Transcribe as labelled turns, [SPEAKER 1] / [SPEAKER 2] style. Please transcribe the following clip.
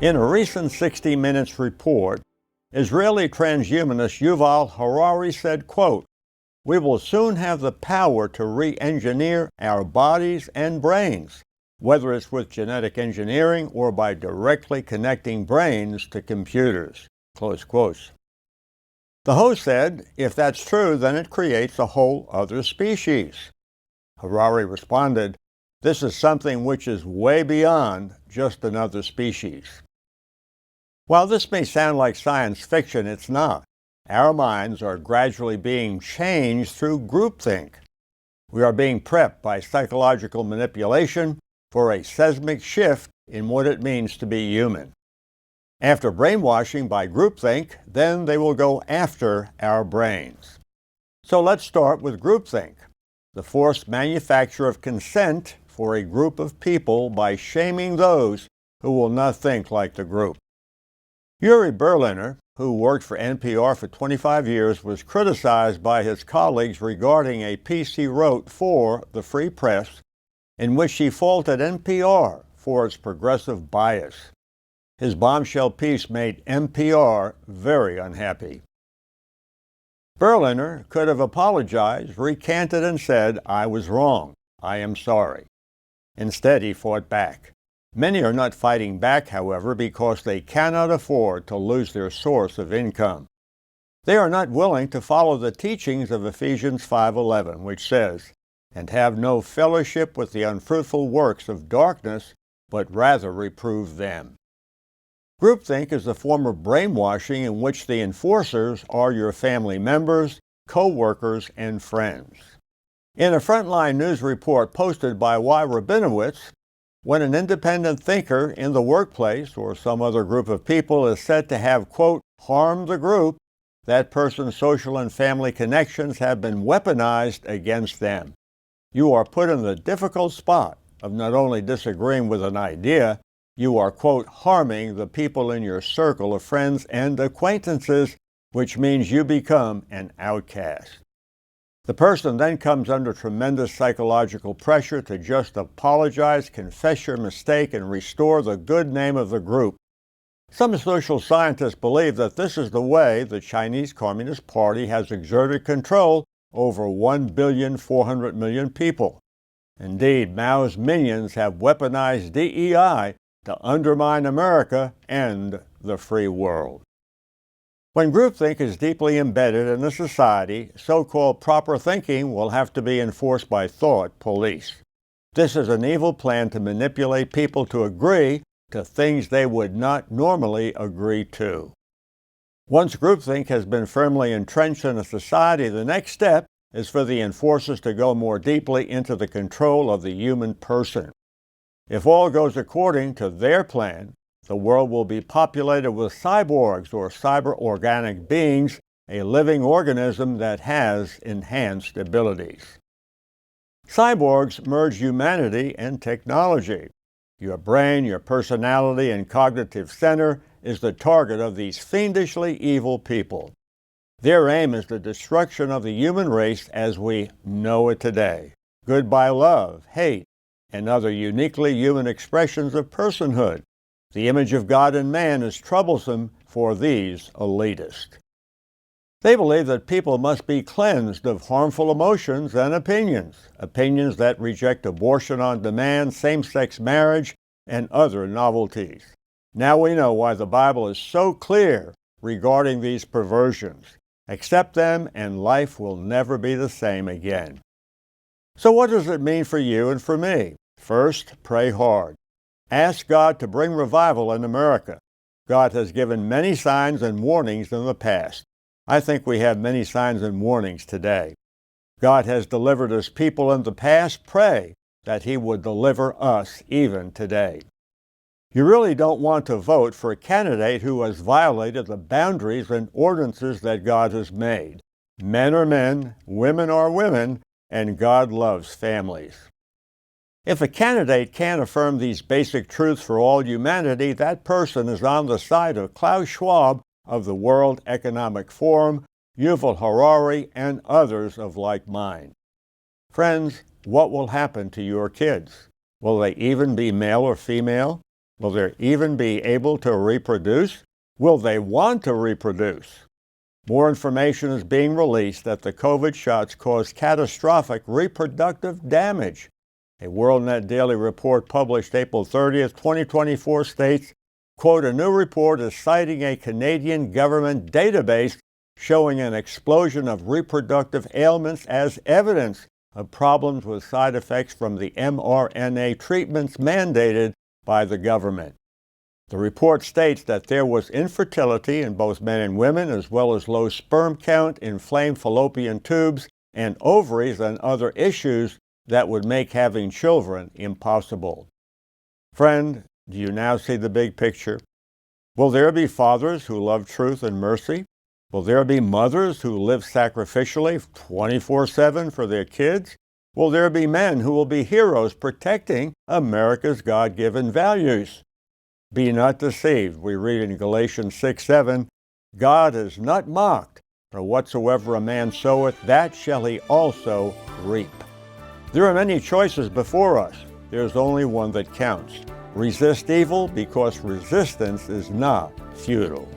[SPEAKER 1] In a recent 60 Minutes report, Israeli transhumanist Yuval Harari said, quote, "We will soon have the power to re-engineer our bodies and brains, whether it's with genetic engineering or by directly connecting brains to computers." Close quotes. The host said, if that's true, then it creates a whole other species. Harari responded, "This is something which is way beyond just another species." While this may sound like science fiction, it's not. Our minds are gradually being changed through groupthink. We are being prepped by psychological manipulation for a seismic shift in what it means to be human. After brainwashing by groupthink, then they will go after our brains. So let's start with groupthink, the forced manufacture of consent for a group of people by shaming those who will not think like the group. Uri Berliner, who worked for NPR for 25 years, was criticized by his colleagues regarding a piece he wrote for the Free Press in which he faulted NPR for its progressive bias. His bombshell piece made NPR very unhappy. Berliner could have apologized, recanted, and said, "I was wrong. I am sorry." Instead, he fought back. Many are not fighting back, however, because they cannot afford to lose their source of income. They are not willing to follow the teachings of Ephesians 5:11, which says, "And have no fellowship with the unfruitful works of darkness, but rather reprove them." Groupthink is a form of brainwashing in which the enforcers are your family members, co-workers, and friends. In a Frontline News report posted by Y. Rabinowitz, when an independent thinker in the workplace or some other group of people is said to have, quote, harmed the group, that person's social and family connections have been weaponized against them. You are put in the difficult spot of not only disagreeing with an idea, you are, quote, harming the people in your circle of friends and acquaintances, which means you become an outcast. The person then comes under tremendous psychological pressure to just apologize, confess your mistake, and restore the good name of the group. Some social scientists believe that this is the way the Chinese Communist Party has exerted control over 1,400,000,000 people. Indeed, Mao's minions have weaponized DEI to undermine America and the free world. When groupthink is deeply embedded in a society, so-called proper thinking will have to be enforced by thought police. This is an evil plan to manipulate people to agree to things they would not normally agree to. Once groupthink has been firmly entrenched in a society, the next step is for the enforcers to go more deeply into the control of the human person. If all goes according to their plan, the world will be populated with cyborgs or cyber-organic beings, a living organism that has enhanced abilities. Cyborgs merge humanity and technology. Your brain, your personality, and cognitive center is the target of these fiendishly evil people. Their aim is the destruction of the human race as we know it today. Goodbye love, hate, and other uniquely human expressions of personhood. The image of God in man is troublesome for these elitists. They believe that people must be cleansed of harmful emotions and opinions that reject abortion on demand, same-sex marriage, and other novelties. Now we know why the Bible is so clear regarding these perversions. Accept them and life will never be the same again. So what does it mean for you and for me? First, pray hard. Ask God to bring revival in America. God has given many signs and warnings in the past. I think we have many signs and warnings today. God has delivered His people in the past. Pray that He would deliver us even today. You really don't want to vote for a candidate who has violated the boundaries and ordinances that God has made. Men are men, women are women, and God loves families. If a candidate can't affirm these basic truths for all humanity, that person is on the side of Klaus Schwab of the World Economic Forum, Yuval Harari, and others of like mind. Friends, what will happen to your kids? Will they even be male or female? Will they even be able to reproduce? Will they want to reproduce? More information is being released that the COVID shots cause catastrophic reproductive damage. A WorldNet Daily report published April 30th, 2024 states, quote, a new report is citing a Canadian government database showing an explosion of reproductive ailments as evidence of problems with side effects from the mRNA treatments mandated by the government. The report states that there was infertility in both men and women, as well as low sperm count, inflamed fallopian tubes, and ovaries, and other issues that would make having children impossible. Friend, do you now see the big picture? Will there be fathers who love truth and mercy? Will there be mothers who live sacrificially 24/7 for their kids? Will there be men who will be heroes protecting America's God-given values? Be not deceived. We read in Galatians 6:7, God is not mocked, for whatsoever a man soweth, that shall he also reap. There are many choices before us. There's only one that counts. Resist evil, because resistance is not futile.